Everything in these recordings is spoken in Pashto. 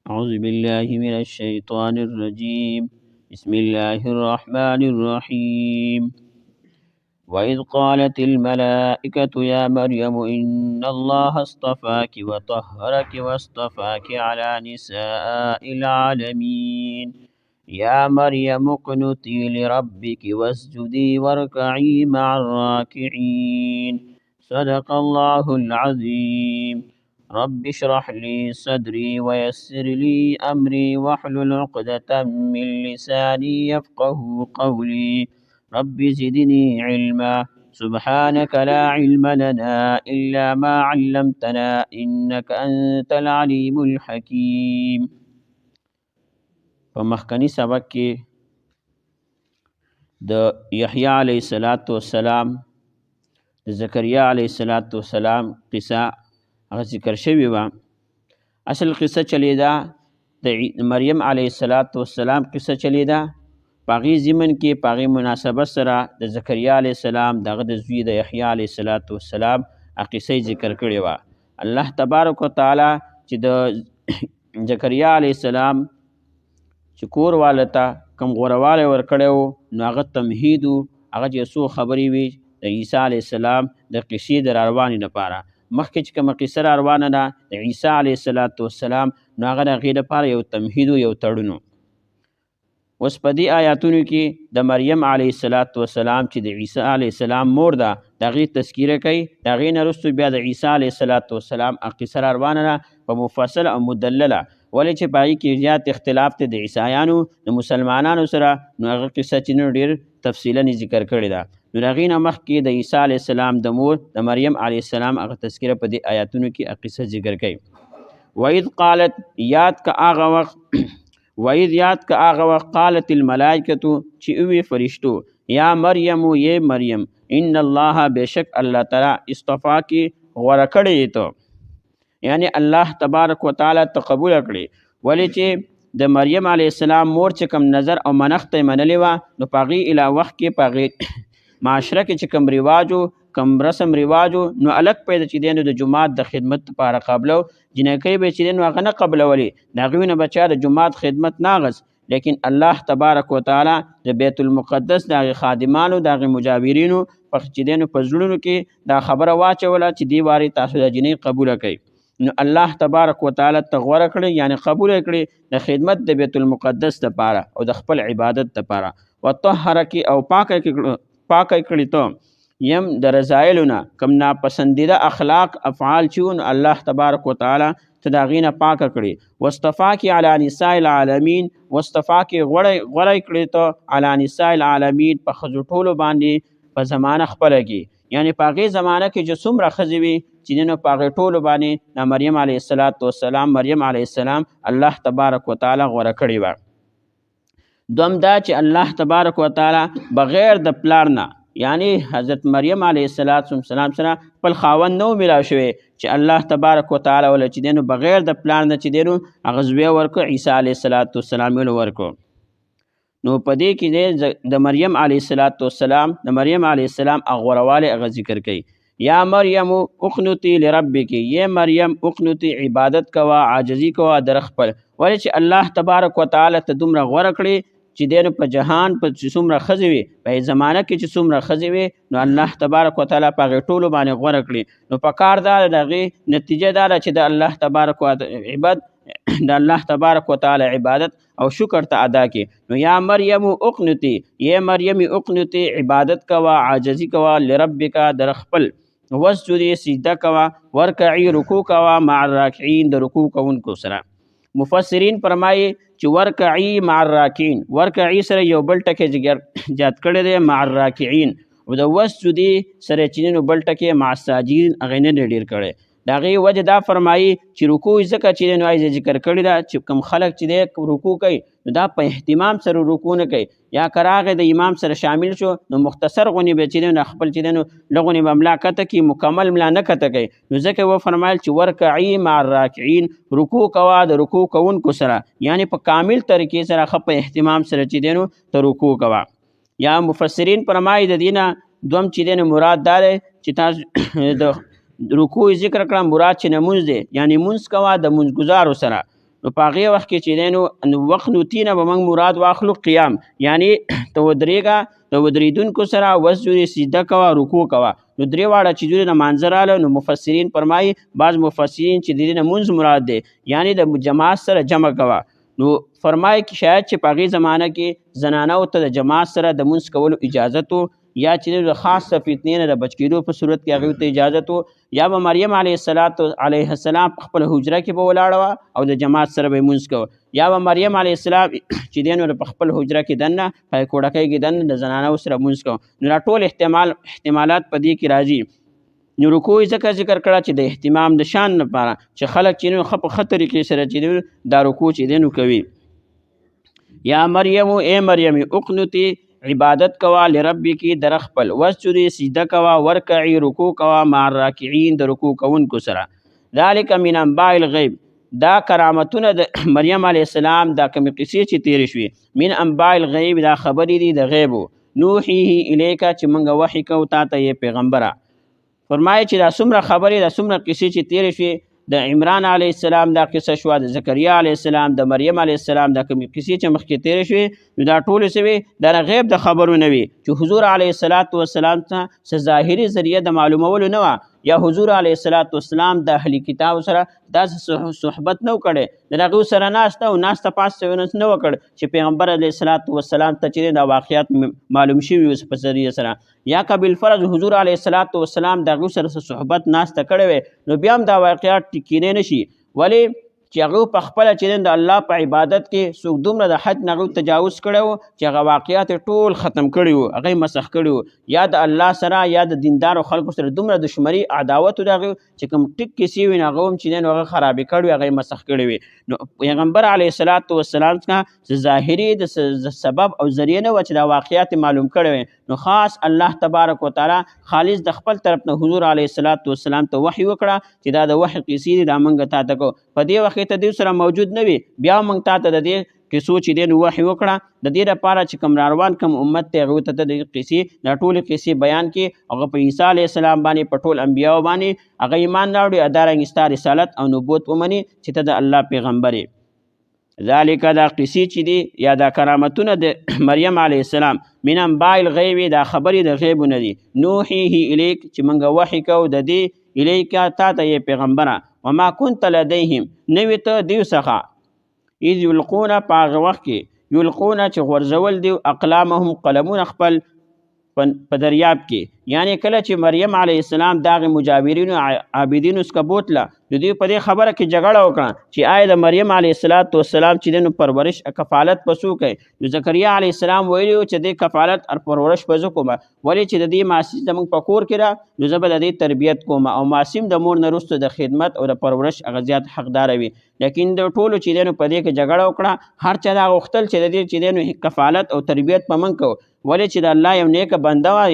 أعوذ بالله من الشيطان الرجيم. بسم الله الرحمن الرحيم. وإذ قالت الملائكة يا مريم إن الله اصطفاك وطهرك واصطفاك على نساء العالمين. يا مريم اقنتي لربك واسجدي واركعي مع الراكعين. صدق الله العظيم. رب اشرح لي صدري ويسر لي أمري واحلل عقدة من لساني يفقه قولي. رب زدني علما. سبحانك لا علم لنا إلا ما علمتنا إنك أنت العليم الحكيم. په مخکنی سبق کې د یحیی علیه السلام د زکریا علیه السلام قصه هغه ذکر شوی و. اصل قصه چلیده د مریم علیه السلام قصه چلیده. پاغي زمن کې پاغي مناسبت سره د زکریا علیه السلام دغه د زوی د یحیی علیه السلام قصه ذکر کړې و. الله تبارک وتعالی چې د زکریا علیه السلام چې کور والته کوم غوروالی ورکړی و نو هغه تمهید و، هغه چې څو خبرې وي د عیسی علیه السلام د قصې د راروانې لپاره. مخکې چې کومه قصه راروانه ده د عیسی علیه السلام نو هغه د هغې لپاره یو تمهید و، یو تړون و. اوس په دې آیاتونو کې د مریم علیه السلام چې د عیسی علیه السلام مور ده د هغې تذکیره کوي. د هغې نه وروسته بیا د عیسی علیه السلام قصه راروانه ده په مفصله او مدلله، ولې چې په هغې کې زیات اختلاف دی د عیسایانو د مسلمانانو سره. نو هغه قصه چې نن ډېر تفصیلا یې ذکر کړې ده. نو د هغې نه مخکې د عیسی علیه السلام د مور د مریم علیه السلام هغه تذکیره په دې آیاتونو کې قصه ذکر کوي. وإذ قالت یاد که هغه وخت قالت الملائکة چې اوی فرشتو یا مریم یې مریم ان الله بشک الله تعالی اصطفاکی غوره کړی ته، یعنی الله تبارک وتعالی ته قبول کړي. ولې چې د مریم علیه السلام مور چې کوم نظر او منښت یې منلې وه نو په هغې اله وخت کې په هغې معاشره کې چې کوم رواجو کوم رسم رواجو نو الګ پیدا چې دی نو د جومات د خدمت لپاره قبلو. جنکۍ به چې دی نو هغه نه قبلولې، د هغوی نه به چا د جومات خدمت نه اغوست. لیکن الله تبارک وتعالی د بیت المقدس د هغې خادمانو د هغې مجاورینو چې دی نو په زړونو کې دا خبره واچوله چې دې وارې تاسو د جنۍ قبوله کوئ. نو الله تبارک وتعالی ته غوره کړي، یعنی قبول کړي د خدمت د بیت المقدس لپاره او د خپل عبادت لپاره. وطهرک او پاکه کړي ته یم د رضایلو نه کوم ناپسندیده اخلاق افعال چې وو نو الله تبارک وتعالی ته د هغې نه پاکه کړي. واصطفاکې علی نساء العالمین، واصطفاکې غوره کړي ته علی نساء العالمین په ښځو ټولو باندې په زمانه خپله کې، یعنی په هغې زمانه کې چې څومره ښځې وي چې نو په هغې ټولو باندې د مریم علیه السلام الله تبارک وتعالی غوره کړې وه. دوم دا چې الله تبارک وتعالی بغیر د پلار نه، یعنی حضرت مریم علیه السلام سره خپل خاوند نه و میلاو شوی چې الله تبارک وتعالی وله چې دی نو بغیر د پلار نه چې دی نو هغه زوی ورکړو عیسی علیه السلام یې ورکړو. نو په دې کې دی د مریم علیه السلام غوروالی هغه ذکر کوي. یا مریم اقنتی لربک، یہ مریم اقنتی عبادت کوا، عاجزی کوا در خپل. ولې چې الله تبارک وتعالی ته دومره غوره کړي چې دی نو په جهان په څومره ښځې وي، په زمانه کې چې څومره ښځې وي نو الله تبارک وتعالی په هغې ټولو باندې غوره کړي. نو په کار دا ده د هغې نتیجه دا ده چې د الله تبارک وتعالی عبادت او شکر ته ادا کړي. نو یا مریم اقنتی، یہ مریم اقنتی عبادت کوا، عاجزی کوا لربک در خپل، وسجدی سجده کوا، ورکعی رکوع کوا مع الراکعین د رکوع کوونکو سره. مفسرین فرمایي چې ورکعی مع الراکعین، ورکعی سره یو بل ټکی زیات کړی دی مع الراکعین، او د وسجدی سره چې نو بل ټکی مع الساجدین هغې نه دی ډېر کړی. د هغې وجه دا فرمایي چې رکوع ځکه چې دی نو ذکر کړې ده چې کوم خلک چې دی رکوع کوي نو دا په اهتمام سره رکوع نه کوي، یا که راغی د امام سره شامل شو نو مختصر غونې به چې دی نو خپل چې دی نو لغونې به ملا کته کړي، مکمل ملا نه کته کوي. نو ځکه وفرمایل چې ورکعی مع الراکعین، رکوع کوا د رکوع کوونکو سره، یعنی په کامل طریقې سره ښه په اهتمام سره چې دی نو ته رکوع کوا. یا مفسرین فرمایي د دې نه دوم چې دی نو مراد دا دی چې تاسو د رکوع ذکر کړه، مراد چې لمونځ دی، یعنی لمونځ کوه د لمونځ ګزارو سره. نو په هغې وخت کې چې دی نو وقت نوتی نه به موږ مراد واخلو قیام، یعنې ته ودرېږه د ودرېدونکو سره وسجدې سجده کوه رکوع کوه. نو درې واړه چیزونه د مانځه راغله. نو مفسرین فرمایي بعض مفسرین چې د دې نه مونځ مراد دی، یعنې د جماعت سره جمع کوه. نو فرمایي چې شاید چې په هغې زمانه کې زنانو ته د جماعت سره د مونځ کولو اجازت و، یا چې د خاصه فتنې نه د بچ کېدو په صورت کې هغوی ته اجازت و، یا به مریم علیه السلام په خپله حجره کې به ولاړه وه او د جماعت سره به یې مونځ کوه، یا به مریم علیه السلام چې دی نو په خپل حجره کې دننه په کوړکۍ کې دننه د زنانو سره مونځ کوه. نو دا ټول احتمالات په دې کې راځي. نو رکوع ځکه ذکر کړه چې د اهتمام د شان لپاره چې خلک چې نو په ښه طریقې سره چې دی دا رکوع چې دی نو کوي. یا مریم ای مریم اقنتی عبادت کوا لربکی در خپل، وسجدی سجده کوا، ورکعی رکوع کوا مع الراکعین د رکوع کوونکو سره. ذالک من انباء الغیب، دا کرامتونه د مریم علیه السلام دا کومې قصې چې تېرې شوې من انباء الغیب دا خبرې دي د غیبو، نوحیه الیکه چې موږ وحی کوو تا ته یې پیغمبره. فرمایي چې دا څومره خبرې دا څومره قصې چې تېرې شوې، د عمران علیه السلام دا قصه شوه، د زکریا علیه السلام، د مریم علیه السلام دا کومې قصې چې مخکې تېرې شوې، نو دا ټولې څه وې دا غیب د خبرو نه وي چې حضور علیه السلام ته څه ظاهري ذریعه د معلومولو نه وه، یا حضور علیه السلام د اهل کتاب سره داسې صحبت نه و کړی، د هغوی سره ناسته او ناسته پاسته نه وکړ چې پیغمبر علیه السلام ته چې دا واقعیات معلوم شوي اوس په ذریعه سره، یا که بالفرض حضور علیه السلام د هغوی سره صحبت ناسته کړی وی، نو بیا هم دا واقعیات ټینګېدی نه شي. ولې چې هغوی په خپله چې د الله په عبادت کې څوک دومره د حد نه هغوی تجاوز کړی و چې هغه واقعیات یې ټول ختم کړي وو، هغه یې مسخ کړي وو، یا د الله سره یا د دیندارو خلکو سره دومره دشمني عداوت و د هغوی چې کوم ټیک کیسې وي نو هغه هم چې دی نو هغه خرابې کړي وي، هغه یې مسخ کړي وي. نو پیغمبر علیه السلام څخه ظاهري د سبب او ذریعه نه وه چې دا واقعیات معلوم کړي وي، نو خاص الله تبارک وتعالی خالص د خپل طرف نه حضور علیه السلام ته وحی وکړه چې دا د وحی قصې دي دا موږ تا ته کوو. په دې وخت ته دوی سره موجود نه وي، بیا موږ تا ته د دې قصو چې دی نو وحی وکړه، د دې لپاره چې کوم راروان کوم امت دی هغوی ته د قصې دا ټولې قصې بیان کړي، هغه په عیسی علیه السلام باندې په ټول انبیاو باندې هغه ایمان راوړي، همدارنګې ستا رسالت او نبوت ومني چې ته د الله پیغمبر یې. ذالک دا قصې چې دي یا دا کرامتونه د مریم علیه السلام من انباء الغیب دا خبرې د غیبو نه دي، نوحیه الیک چې موږ وحی کوو د دې الیکه تا ته یې پیغمبره، وما كنت لدیهم نوې ته دیو څخه اذ یلقون په هغه وخت کې یلقون چې غورځول دیو اقلامهم قلمونه خپل په دریاب کې، یعنی کله چې مریم علیه السلام د هغې مجاورینو عابدینو څخه بوتله د دوی په دې خبره کې جګړه وکړه چې آیا د مریم علیه السلام چې دی نو پرورش کفالت به څوک کوي. نو زکریا علیه السلام ویلي و چې دې کفالت پرورش به زه کومه، ولې چې د دې ماسیم زموږ په کور کې ده نو زه به د دې تربیت کومه، او ماسیم د مور نه وروسته د خدمت او د پرورش هغه زیات حقداره وي. لیکن د ټولو چې دی نو په دې کې جګړه وکړه، هر چا دا غوښتل چې د دې چې دی نو کفالت او تربیت به موږ کوو، ولې چې د الله یو نیکه بنده وه،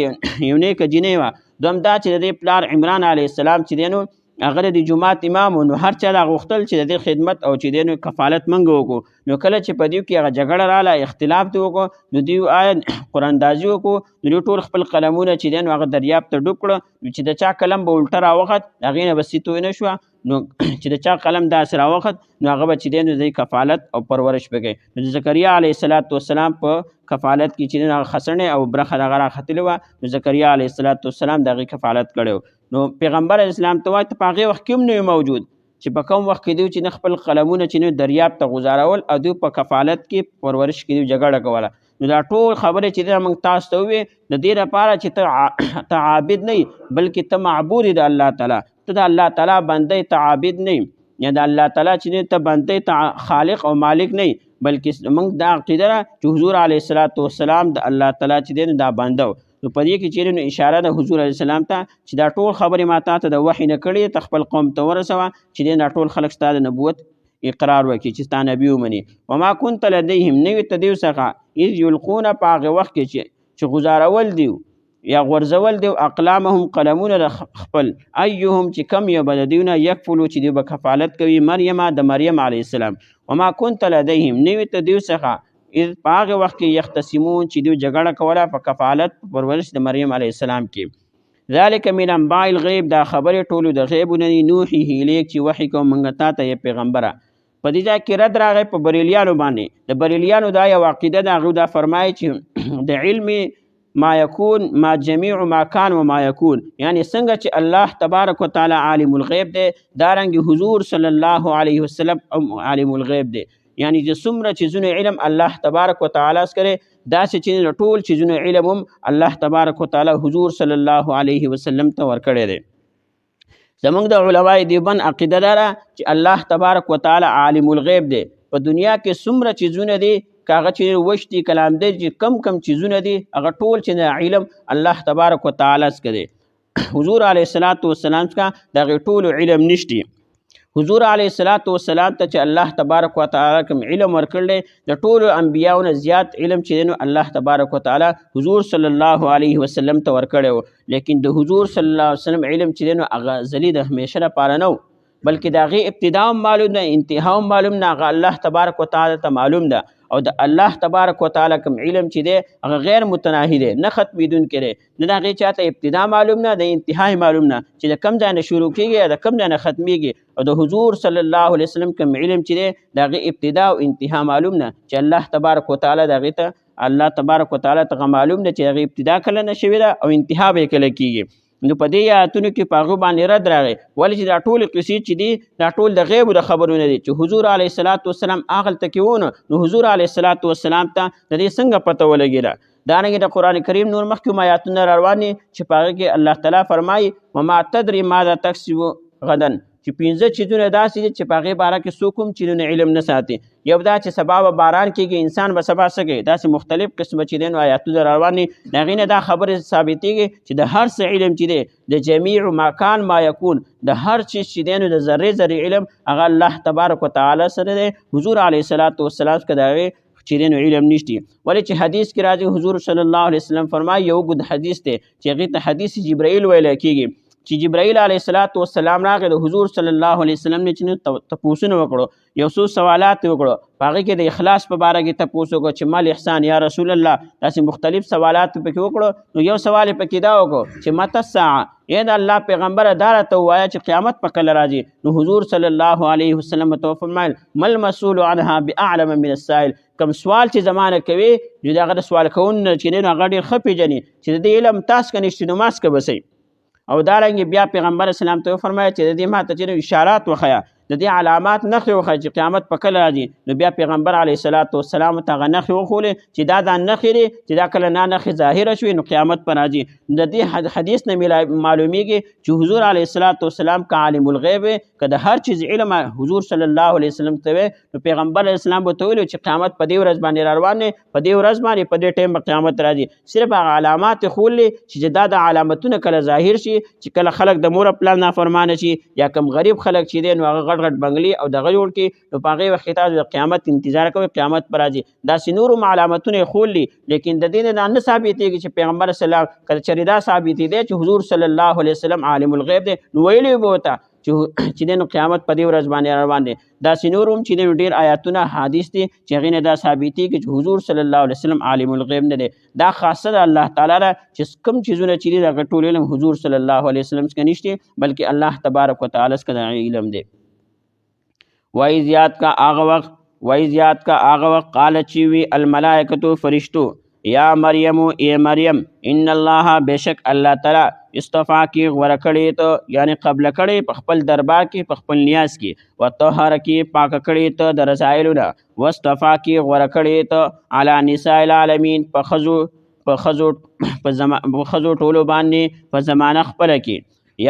یو نیکه جینۍ وه. دویم دا چې د دې پلار عمران علیه السلام چې دی نو هغه د جومات امام و، نو هر چا دا غوښتل چې د دې خدمت او چې دی نو کفالت موږ وکړو. نو کله چې په دې کې هغه جګړه راغله، اختلاف دې وکړو، نو دوی آیا قراندازي وکړو، نو دوی ټول خپل قلمونه چې دی نو هغه دریاب ته ډوب کړه، نو چې د چا قلم به الټه راوخت هغې نه به سیتوی نه شوه، نو چې د چا قلم داسې راوخت نو هغه به چې دی نو د کفالت او پرورش به کوي. نو د زکریا علیه السلام په کفالت کې چې دی هغه خسنې او برخه دغه راختلې وه، نو زکریا علیه السلام د هغې کفالت کړی و. نو پیغمبر اسلام ته وایي ته په هغې وخت کې هم نه وي موجود چې په کوم وخت کې دوی چې نه خپل قلمونه چې نه دریاب ته غوځارول او دوی په کفالت کې پرورش کې دوی جګړه کوله. نو دا ټول خبرې چې دی موږ تاسو ته وویې د دې لپاره چې ته عابد نه یې بلکې ته معبود د الله تعالی، ته د الله تعالی بنده یې، ته عابد نه یې، یا د الله تعالی چې ته بنده یې، ته خالق او مالک نه یې، بلکې موږ دا عقیده ده چې حضور علیه السلام د الله تعالی چې دی دا بنده و. نو په دې کې چې اشاره ده حضور علیه السلام ته چې دا ټول خبرې ما تا ته د وحي نه کړې، ته خپل قوم ته ورسوه چې دا ټول خلک ستا د نبوت اقرار وکړي چې ستا نبي ومني. وما كنت لدیهم نوې ته دیو څخه اذ یلقون په هغې وخت کې چې غزارول دیو یا غورځول دیو اقلامهم قلمونه د خپل ایهم چې کم یو به د دیو نه یکفلو چې دیو به کفالت کوي مریم د مریم علیه السلام. وما كنت لدیهم نوې ته دیو څخه اذ په هغې وخت کې یختصمون چې دوی جګړه کوله په کفالت په پرورش د مریم علیه السلام کې. ذالک من انباء الغیب دا خبرې ټولو د غیبو نه دي، نوحیه الیک چې وحی کوم موږ تا ته یې پیغمبره. په دې ځای کې رد راغی په بریلیانو باندې. د بریلیانو دا یو عقیده ده، هغوی دا فرمایي چې د علم ما یکون ما جمیع ما کان و ما یکون، یعنی څنګه چې الله تبارک وتعالی عالم الغیب دی، دارنګې حضور صلی الله علیه وسلم عالم الغیب دی. یعنی چې څومره چیزونو علم الله تبارک وتعالی سکره، داسې چې ټول چیزونو علم هم الله تبارک وتعالی حضور صلی الله علیه وسلم ته ورکړی دی. زمونږ د علماء دیوبند عقیده داره چې الله تبارک وتعالی عالم الغیب دی. په دنیا کې څومره چیزونه دي، که هغه چې وش دي کلام دی، چې کم چیزونه دي، هغه ټول چې د علم الله تبارک وتعالی څخه دی. حضور علیه السلام څخه د هغې ټولو علم نشتی. حضور علیه السلام ته چې الله تبارک وتعالی کوم علم ورکړی، د ټولو انبیاونه زیات علم چې دی نو الله تبارک وتعالی حضور صلی الله علیه وسلم ته ورکړی و. لیکن د حضور صلی الله علیه وسلم علم چې دی نو هغه ازلي د همیشه لپاره نه و، بلکې د هغې ابتدا هم معلوم ده، انتها هم معلوم ده، هغه الله تبارک وتعالی ته معلوم ده. او د الله تبارک وتعالی کوم علم چې دی هغه غیر متناهي دی، نه ختمېدونکی دی، نه د هغې چاته ابتدا معلوم نه، د انتها معلوم نه چې د کوم ځای نه شروع کېږي یا د کوم ځای نه ختمېږي. او د حضور صلی الله علیه وسلم کوم علم چې دی د هغې ابتدا او انتها معلوم نه، چې الله تبارک وتعالی د هغې ته الله تبارک وتعالی ته معلوم ده چې هغې ابتدا کله نه شوې ده او انتها به یې کله کېږي. نو په دې آیاتونو کې په هغو باندې رد راغی، ولې چې دا ټولې قصې چې دي دا ټول د غیبو د خبرونه دي چې حضور علیه السلام هغلته کې ونه، نو حضور علیه السلام ته د دې څنګه پته ولګېده. دارنګې د قرآن کریم نور مخکې کوم آیاتونه را روان دي چې په هغې کې الله تعالی فرمایي وما تدري ماذا تکسب غدا، چې 15 چیزونه داسې دي چې په هغې باره کې څوک هم چیزونه علم نه ساتي. یو دا چې سبا به باران کېږي، انسان به سبا څه کوي، داسې مختلف قسمه چې دی نو آیاتونه را روان دي، د هغې نه دا خبرې ثابتېږي چې د هر څه علم چې دی د جمیع ما کان ما یکون، د هر چیز چې دی نو د ذرې علم هغه الله تبارک وتعالی سره دی. حضور علیه السلام که د هغې چې دی نو علم نشتی. ولې چې حدیث کې راځي حضور صلی الله علیه وسلم فرمایي یو اوږد حدیث دی چې هغې ته حدیث جبرائیل ویلی کېږي، چې جبرائیل علیه السلام راغی د حضور صلی الله علیه وسلم نه چې تپوسونه وکړو، یو څو سوالات یې وکړو، په هغې کې د اخلاص په باره کې تپوس وکړو چې مال احسان یا رسول الله، داسې مختلف سوالات پکې وکړو. نو یو سوال یې پکې دا وکړو چې متى الساعه، ای د الله پیغمبره دا راته ووایه چې قیامت په کله راځي. نو حضور صلی الله علیه وسلم ته وفرمایل ما المسؤول عنها باعلم من السائل، کوم سوال چې زمانه کوي نو د هغه د سوال کوونکي چې دی نو هغه ډېر ښه پېژني چې د دې علم تاسو که نشته نو ما څخه بسئ. او دارنګې بیا پیغمبر اسلام ته وفرمایه چې د دې ماته چې اشارات وښیه، د دې علامات نښې وښیه چې قیامت په کله راځي. نو بیا پیغمبر علیه السلام ته هغه نښې وښولې چې دا نښې دي چې دا کله نه نښې ظاهره شوې نو قیامت په راځي. د دې حدیث نه معلومیږي چې حضور علیه السلام که عالم الغیب که د هر چیز علم حضور صلی الله علیه وسلم ته وی، نو پیغمبر اسلام به ته ویلو چې قیامت په دې ورځ باندې را روان دی، په دې ورځ باندې په دې ټایم به قیامت راځي. صرف هغه علامات یې ښولې چې دا د علامتونه کله ظاهر شي، چې کله خلک د مور پلار نافرمانه شي یا کم غریب خلک چې دی نو هغه غټ غټ بنګلې او دغه جوړ کړي، نو په هغې وخت کې تاسو د قیامت انتظار کوئ، قیامت به راځي. داسې نور هم علامتونه یې ښولي، لیکن د دې نه دا نه ثابتېږي چې پیغمبر اسلام که چېرې دا ثابتېدی چې حضور صلی الله علیه وسلم عالم الغیب دی نو ویلی به ورته چې دی نو قیامت په دې ورځ باندې روان دی. داسې نور هم چې دی نو ډېر آیاتونه حدیث دي چې هغې نه دا ثابتېږي چې حضور صلی الله علیه وسلم عالم الغیب نه دی. دا خاصه د الله تعالی ده چې کوم چیزونه چې دي د هغه ټول علم حضور صلی الله علیه وسلم څخه نشته، بلکې الله تبارک وتعالی څخه د علم دی. وایز یاد کا آغا وقت قال چیوی الملائکتو فرشتو یا مریم اے مریم ان اللہ بے شک اللہ تعالی استفا کی غوره کړی ته یعنی قبل کړی په خپل دربار کې په خپل نیاز کې وطهر کې پاک کړی ته د رسایلو نه واستفا کې غوره کړی ته علی نساء العالمین په خزو ټولو باندې په زمانه خپل کې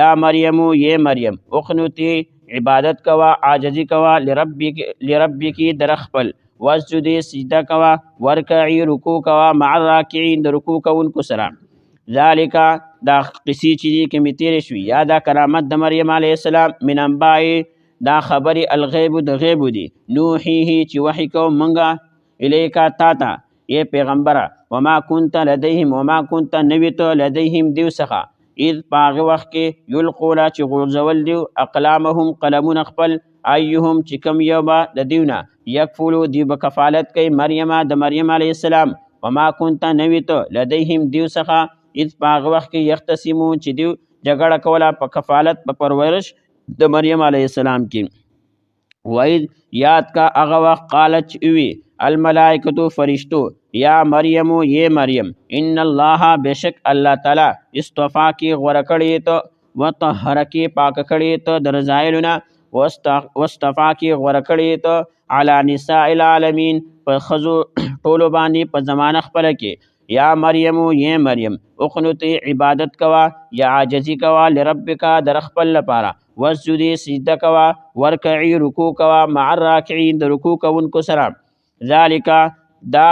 یا مریم یہ مریم اقنوتی عبادت کوا عاجزی کوا لربی کی در خپل واسجدی سجدہ کوا ورکعی رکوع کوا مع الراکعین د رکوع کوونکو سره. ذالکا دا قصې چې دي کې مې تېرې شوي یا دا کرامت د مریم علیه السلام من انباء دا خبرې الغیب د غیبو دي نوحیه چې وحی کوم منګه الیکا تا ته ای پیغمبره وما کنت لدیهم وما کنت نوی ته لدیهم دیو څخه اذ په هغه وخت کې یلقوله چې غورځول دیو اقلامهم قلمونه خپل ایهم چې کوم یو به د دیونه یکفلو دیو به کفالت کوي مریم د مریم علیه السلام وما کنت نوی ته لدیهم دیو څخه اذ په هغه وخت کې یختصمون چې دیو جګړه کوله په کفالت په پرورش د مریم علیه السلام کې. وإذ یاد کا هغه وخت قالت چې وی الملائکتو فرشتو یا مریم یہ مریم ان الله بشک الله تعالی استفا کی غوړه کړی ته وطهره کی پاک کړی ته د رضایلونه واستفا کی غوړه کړی ته علی نساء العالمین په خزو ټولو باندې په زمانه خپل کې یا مریم یہ مریم اقنتی عبادت کوا یا عاجزی کوا لربک در خپل لپاره وسجدی سجده کوا ورکعی رکوع کوا مع الراکعین د رکوع کوونکو سره ذالک دا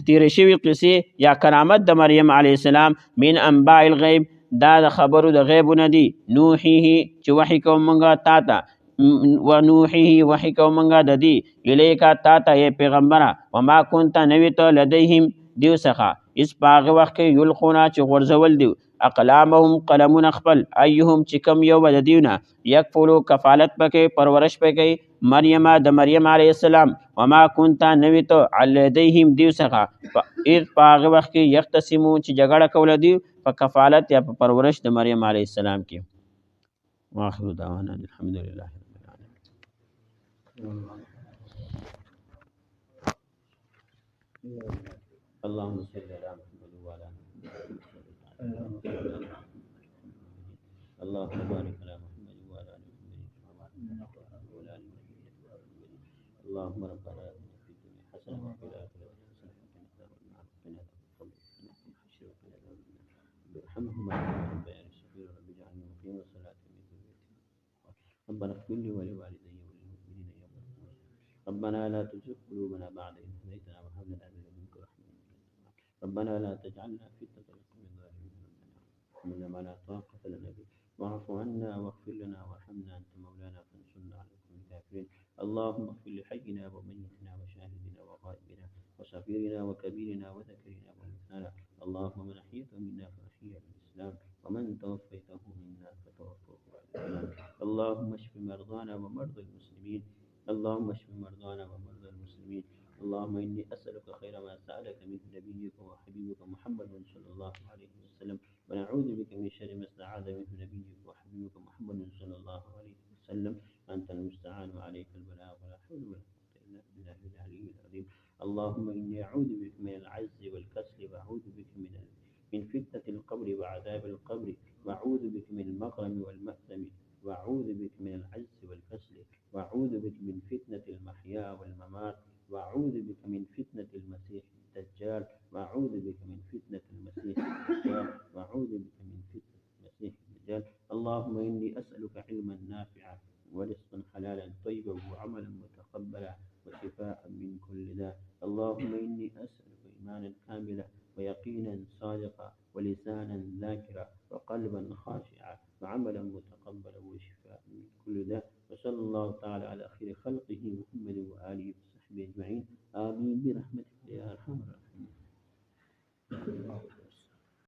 تیر شوی قصې یا کرامت د مریم علیه السلام من انباء الغیب دا د خبرو د غیبونه دي نوحیه چې وحی کوم مونږه تا ته ونوحیه وحی کوم مونږه د دې الیکا تا ته ای پیغمبره وما كنت نوی ته لدیهم دیو څخه اس پاغه وخت کې یلقونا چې غورځول دیو اقلامهم قلمون خپل ایهم چې کم یو د دیونه یکفلو کفالت پکې پرورش پکې مریم د مریم علیه السلام وما كنت نوی ته علیدیهم دیو څخه اذ پاغه وخت کې یختصمو چې جګړه کوله دی په کفالت یا په پرورش د مریم علیه السلام کې واخر دعوانا الحمدلله رب العالمین اللهم صل على محمد وعلى محمد اللهم بارك على محمد وعلى ال محمد اللهم ربنا اتنا في الدنيا حسنه وفي الاخره حسنه وقنا عذاب النار برحمهما رب العالمين رب اجعلني مقيم الصلاه من ذريتي ربنا اغفر لي ولوالدي وللمؤمنين يوم القيامه ربنا لا تزغ قلوبنا بعد إذ هديتنا وهب لنا من لدنك رحمة ربنا لا تجعلنا فتنة للقوم الظالمين ربنا ما لا طاقة لنا به واعف عنا واغفر لنا وارحمنا أنت مولانا فانصرنا على القوم الكافرين اللهم اغفر لحينا وميتنا وشاهدنا وغائبنا وصغيرنا وكبيرنا وذكرنا وأنثانا اللهم من أحييته منا فأحييه بالإسلام ومن توفيته منا فتوفه على الإسلام اللهم اشف مرضانا ومرضى المسلمين اللهم اشف مرضانا ومرضى المسلمين اللهم إني أسألك خير ما سألك منه نبيك وحبيبك محمد صلى الله عليه وسلم ونعوذ بك من شر ما استعاذ منه نبيك وحبيبك محمد صلى الله عليه وسلم أنت المستعان وعليك البلاغ ولا حول ولا قوة إلا بالله العلي العظيم اللهم إني أعوذ بك من العجز والكسل وأعوذ بك من فتنة القبر وعذاب القبر وأعوذ بك من المغرم والمأثم وأعوذ بك من العجز والكسل وأعوذ بك من فتنة المحيا والممات وأعوذ بك من فتنة المسيح الدجال وأعوذ بك من فتنة المسيح الدجال وأعوذ بك من فتنة المسيح الدجال اللهم إني أسألك علما نافعا ورزقا حلالا طيبا وعملا متقبلا وشفاء من كل داء اللهم إني أسألك إيمانا كاملا ويقينا صادقا ولسانا ذاكرا وقلبا خاشعا وعملا متقبلا وشفاء من كل داء وصلى الله تعالى على خير خلقه محمد وآله وصحبه أجمعين آمين برحمتك يا أرحم الراحمين.